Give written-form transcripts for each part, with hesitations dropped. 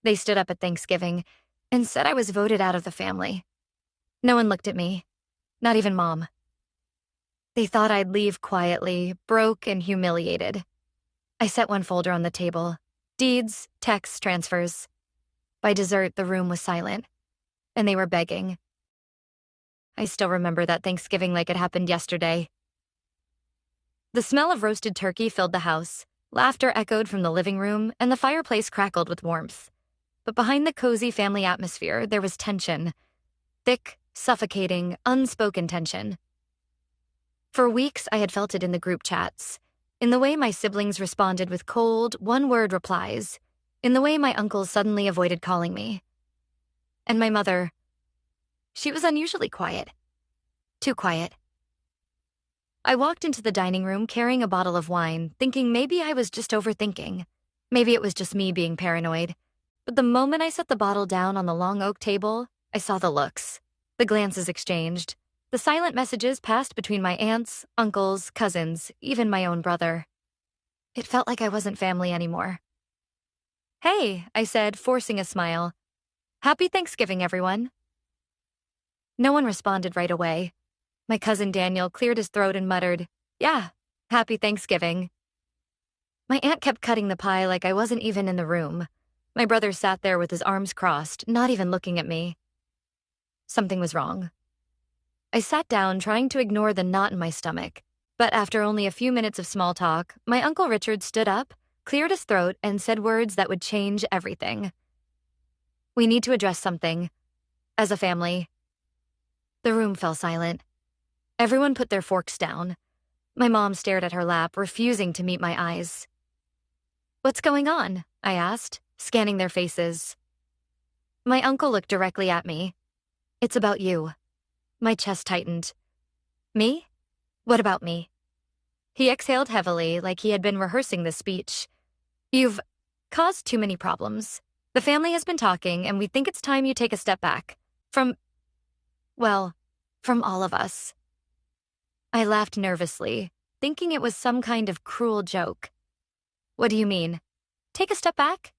They stood up at Thanksgiving and said I was voted out of the family. No one looked at me, not even Mom. They thought I'd leave quietly, broke and humiliated. I set one folder on the table. Deeds, texts, transfers. By dessert, the room was silent, and they were begging. I still remember that Thanksgiving like it happened yesterday. The smell of roasted turkey filled the house. Laughter echoed from the living room, and the fireplace crackled with warmth. But behind the cozy family atmosphere, there was tension. Thick, suffocating, unspoken tension. For weeks, I had felt it in the group chats, in the way my siblings responded with cold, one-word replies, in the way my uncles suddenly avoided calling me. And my mother, she was unusually quiet. Too quiet. I walked into the dining room carrying a bottle of wine, thinking maybe I was just overthinking. Maybe it was just me being paranoid. But the moment I set the bottle down on the long oak table, I saw the looks, the glances exchanged, the silent messages passed between my aunts, uncles, cousins, even my own brother. It felt like I wasn't family anymore. "Hey," I said, forcing a smile. "Happy Thanksgiving, everyone." No one responded right away. My cousin Daniel cleared his throat and muttered, "Yeah, happy Thanksgiving." My aunt kept cutting the pie like I wasn't even in the room. My brother sat there with his arms crossed, not even looking at me. Something was wrong. I sat down, trying to ignore the knot in my stomach. But after only a few minutes of small talk, my Uncle Richard stood up, cleared his throat, and said words that would change everything. "We need to address something. As a family." The room fell silent. Everyone put their forks down. My mom stared at her lap, refusing to meet my eyes. "What's going on?" I asked, scanning their faces. My uncle looked directly at me. "It's about you." My chest tightened. "Me? What about me?" He exhaled heavily, like he had been rehearsing this speech. "You've caused too many problems. The family has been talking, and we think it's time you take a step back. From all of us." I laughed nervously, thinking it was some kind of cruel joke. "What do you mean? Take a step back?"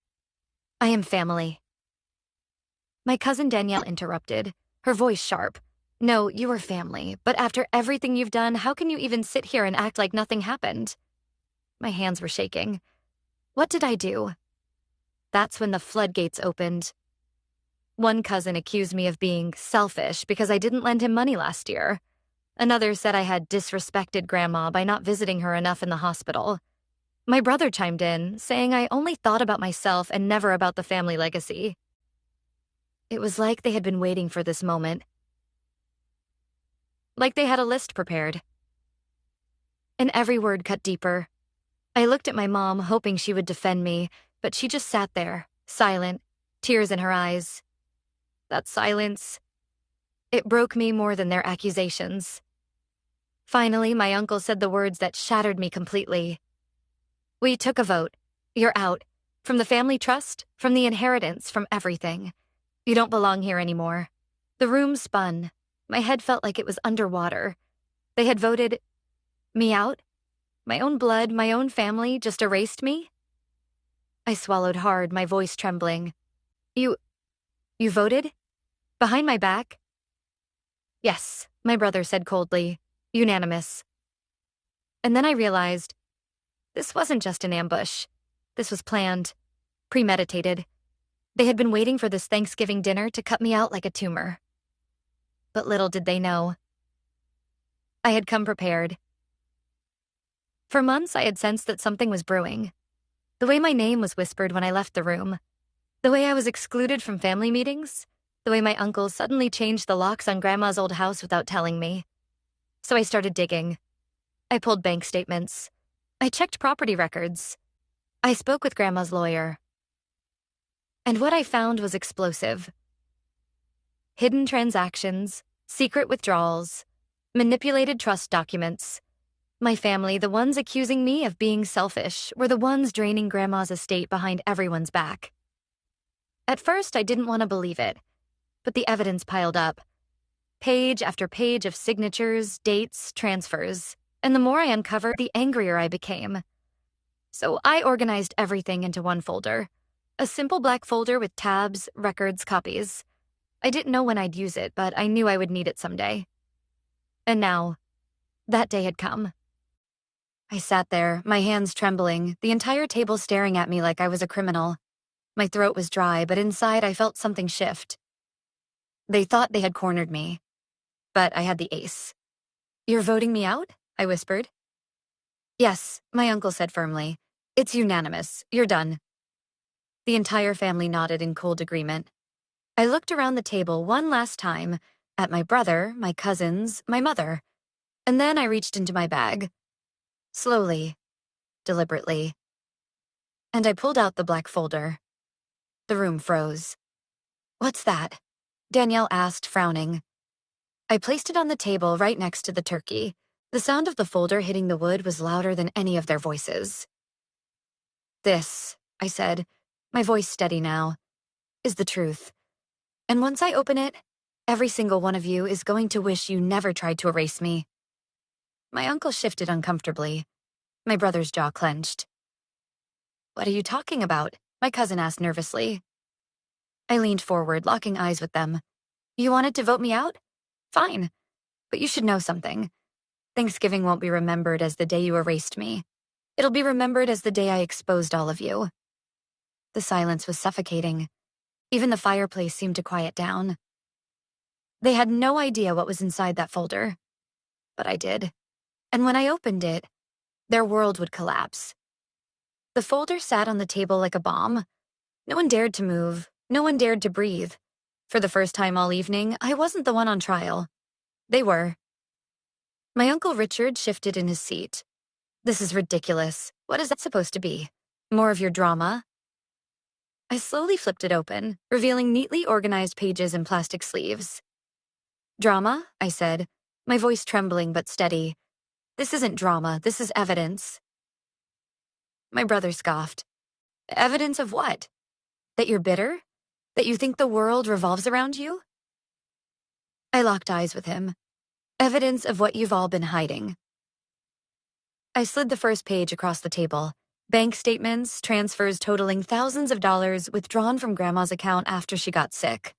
"I am family." My cousin Danielle interrupted, her voice sharp. "No, you are family, but after everything you've done, how can you even sit here and act like nothing happened?" My hands were shaking. What did I do? That's when the floodgates opened. One cousin accused me of being selfish because I didn't lend him money last year. Another said I had disrespected Grandma by not visiting her enough in the hospital. My brother chimed in, saying I only thought about myself and never about the family legacy. It was like they had been waiting for this moment. Like they had a list prepared. And every word cut deeper. I looked at my mom, hoping she would defend me, but she just sat there, silent, tears in her eyes. That silence, it broke me more than their accusations. Finally, my uncle said the words that shattered me completely. "We took a vote. You're out. From the family trust, from the inheritance, from everything. You don't belong here anymore." The room spun. My head felt like it was underwater. They had voted me out? My own blood, my own family just erased me? I swallowed hard, my voice trembling. You voted? Behind my back?" "Yes," my brother said coldly. "Unanimous." And then I realized this wasn't just an ambush. This was planned, premeditated. They had been waiting for this Thanksgiving dinner to cut me out like a tumor. But little did they know. I had come prepared. For months, I had sensed that something was brewing. The way my name was whispered when I left the room. The way I was excluded from family meetings. The way my uncle suddenly changed the locks on Grandma's old house without telling me. So I started digging. I pulled bank statements. I checked property records. I spoke with Grandma's lawyer. And what I found was explosive. Hidden transactions, secret withdrawals, manipulated trust documents. My family, the ones accusing me of being selfish, were the ones draining Grandma's estate behind everyone's back. At first, I didn't want to believe it, but the evidence piled up. Page after page of signatures, dates, transfers, and the more I uncovered, the angrier I became. So I organized everything into one folder. A simple black folder with tabs, records, copies. I didn't know when I'd use it, but I knew I would need it someday. And now, that day had come. I sat there, my hands trembling, the entire table staring at me like I was a criminal. My throat was dry, but inside I felt something shift. They thought they had cornered me, but I had the ace. "You're voting me out?" I whispered. "Yes," my uncle said firmly. "It's unanimous. You're done." The entire family nodded in cold agreement. I looked around the table one last time, at my brother, my cousins, my mother, and then I reached into my bag. Slowly, deliberately. And I pulled out the black folder. The room froze. "What's that?" Danielle asked, frowning. I placed it on the table right next to the turkey. The sound of the folder hitting the wood was louder than any of their voices. "This," I said, my voice steady now, "is the truth. And once I open it, every single one of you is going to wish you never tried to erase me." My uncle shifted uncomfortably. My brother's jaw clenched. "What are you talking about?" my cousin asked nervously. I leaned forward, locking eyes with them. "You wanted to vote me out? Fine. But you should know something. Thanksgiving won't be remembered as the day you erased me. It'll be remembered as the day I exposed all of you." The silence was suffocating. Even the fireplace seemed to quiet down. They had no idea what was inside that folder. But I did. And when I opened it, their world would collapse. The folder sat on the table like a bomb. No one dared to move. No one dared to breathe. For the first time all evening, I wasn't the one on trial. They were. My Uncle Richard shifted in his seat. "This is ridiculous. What is that supposed to be? More of your drama?" I slowly flipped it open, revealing neatly organized pages in plastic sleeves. "Drama?" I said, my voice trembling but steady. "This isn't drama, this is evidence." My brother scoffed. "Evidence of what? That you're bitter? That you think the world revolves around you?" I locked eyes with him. "Evidence of what you've all been hiding." I slid the first page across the table. Bank statements, transfers totaling thousands of dollars withdrawn from Grandma's account after she got sick.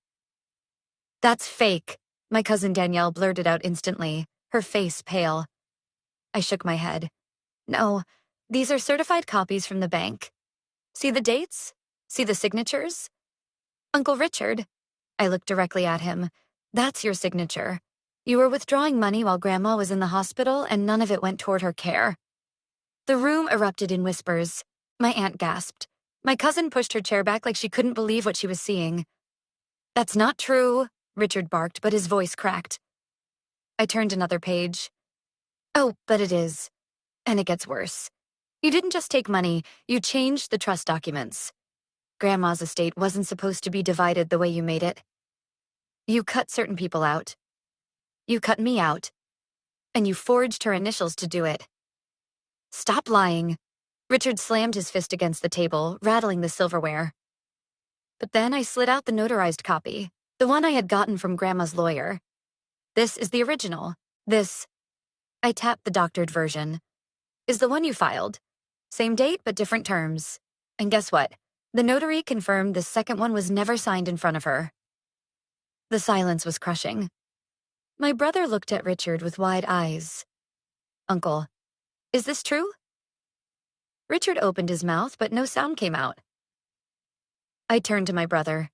"That's fake," my cousin Danielle blurted out instantly, her face pale. I shook my head. "No, these are certified copies from the bank. See the dates? See the signatures? Uncle Richard," I looked directly at him, "that's your signature. You were withdrawing money while Grandma was in the hospital and none of it went toward her care." The room erupted in whispers. My aunt gasped. My cousin pushed her chair back like she couldn't believe what she was seeing. "That's not true," Richard barked, but his voice cracked. I turned another page. "Oh, but it is. And it gets worse. You didn't just take money, you changed the trust documents. Grandma's estate wasn't supposed to be divided the way you made it. You cut certain people out. You cut me out. And you forged her initials to do it." "Stop lying." Richard slammed his fist against the table, rattling the silverware. But then I slid out the notarized copy, the one I had gotten from Grandma's lawyer. "This is the original. This," I tapped the doctored version, "is the one you filed. Same date, but different terms. And guess what? The notary confirmed the second one was never signed in front of her." The silence was crushing. My brother looked at Richard with wide eyes. "Uncle, is this true?" Richard opened his mouth, but no sound came out. I turned to my brother.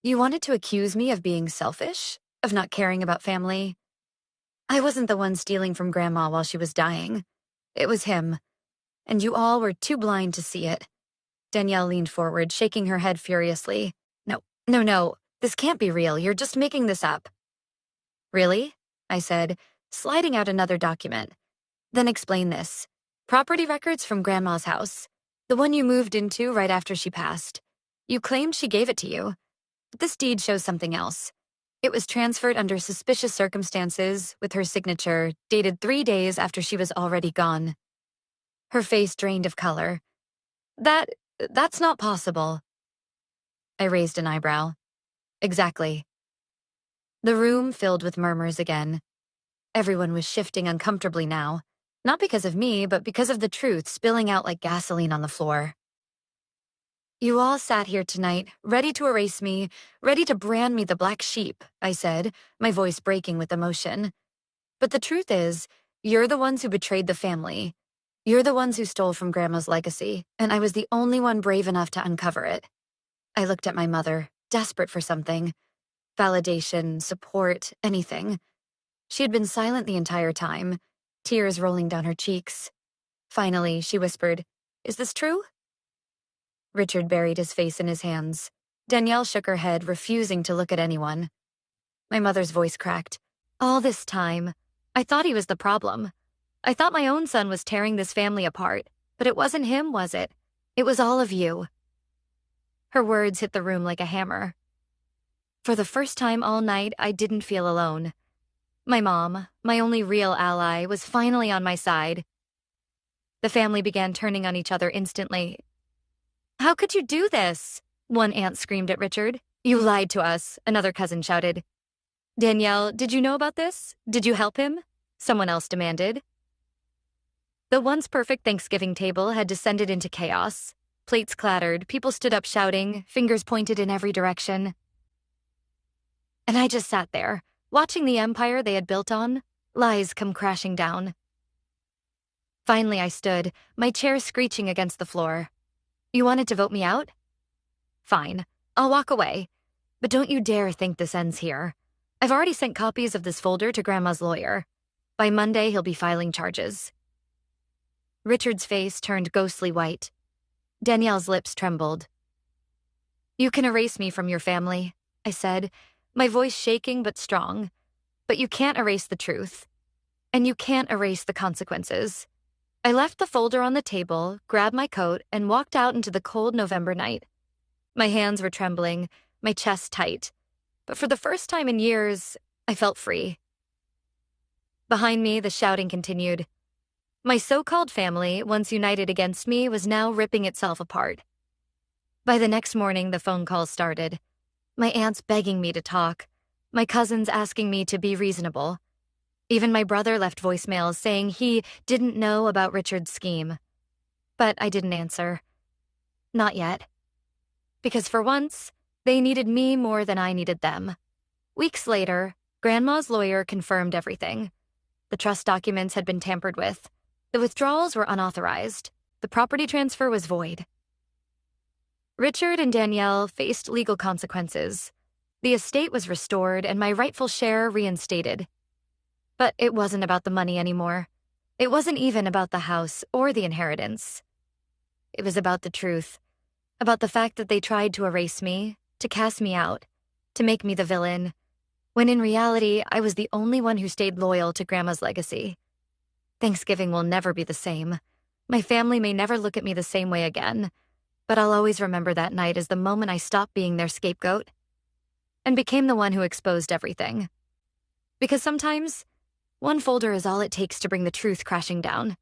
"You wanted to accuse me of being selfish? Of not caring about family? I wasn't the one stealing from Grandma while she was dying. It was him. And you all were too blind to see it." Danielle leaned forward, shaking her head furiously. "No, no, no. This can't be real. You're just making this up." "Really?" I said, sliding out another document. "Then explain this. Property records from Grandma's house. The one you moved into right after she passed. You claimed she gave it to you. But this deed shows something else. It was transferred under suspicious circumstances, with her signature, dated 3 days after she was already gone." Her face drained of color. That's not possible." I raised an eyebrow. "Exactly." The room filled with murmurs again. Everyone was shifting uncomfortably now, not because of me, but because of the truth spilling out like gasoline on the floor. You all sat here tonight, ready to erase me, ready to brand me the black sheep, I said, my voice breaking with emotion. But the truth is, you're the ones who betrayed the family. You're the ones who stole from Grandma's legacy, and I was the only one brave enough to uncover it. I looked at my mother, desperate for something. Validation, support, anything. She had been silent the entire time, tears rolling down her cheeks. Finally, she whispered, "Is this true?" Richard buried his face in his hands. Danielle shook her head, refusing to look at anyone. My mother's voice cracked. All this time, I thought he was the problem. I thought my own son was tearing this family apart, but it wasn't him, was it? It was all of you. Her words hit the room like a hammer. For the first time all night, I didn't feel alone. My mom, my only real ally, was finally on my side. The family began turning on each other instantly. "How could you do this?" one aunt screamed at Richard. "You lied to us," another cousin shouted. "Danielle, did you know about this? Did you help him?" someone else demanded. The once perfect Thanksgiving table had descended into chaos. Plates clattered, people stood up shouting, fingers pointed in every direction. And I just sat there, watching the empire they had built on, lies come crashing down. Finally, I stood, my chair screeching against the floor. "You wanted to vote me out? Fine, I'll walk away. But don't you dare think this ends here. I've already sent copies of this folder to Grandma's lawyer. By Monday, he'll be filing charges." Richard's face turned ghostly white. Danielle's lips trembled. "You can erase me from your family," I said, my voice shaking but strong. "But you can't erase the truth. And you can't erase the consequences." I left the folder on the table, grabbed my coat, and walked out into the cold November night. My hands were trembling, my chest tight. But for the first time in years, I felt free. Behind me, the shouting continued. My so-called family, once united against me, was now ripping itself apart. By the next morning, the phone calls started. My aunts begging me to talk, my cousins asking me to be reasonable. Even my brother left voicemails saying he didn't know about Richard's scheme. But I didn't answer. Not yet. Because for once, they needed me more than I needed them. Weeks later, Grandma's lawyer confirmed everything. The trust documents had been tampered with. The withdrawals were unauthorized. The property transfer was void. Richard and Danielle faced legal consequences. The estate was restored and my rightful share reinstated. But it wasn't about the money anymore. It wasn't even about the house or the inheritance. It was about the truth, about the fact that they tried to erase me, to cast me out, to make me the villain, when in reality, I was the only one who stayed loyal to Grandma's legacy. Thanksgiving will never be the same. My family may never look at me the same way again, but I'll always remember that night as the moment I stopped being their scapegoat and became the one who exposed everything. Because sometimes, one folder is all it takes to bring the truth crashing down.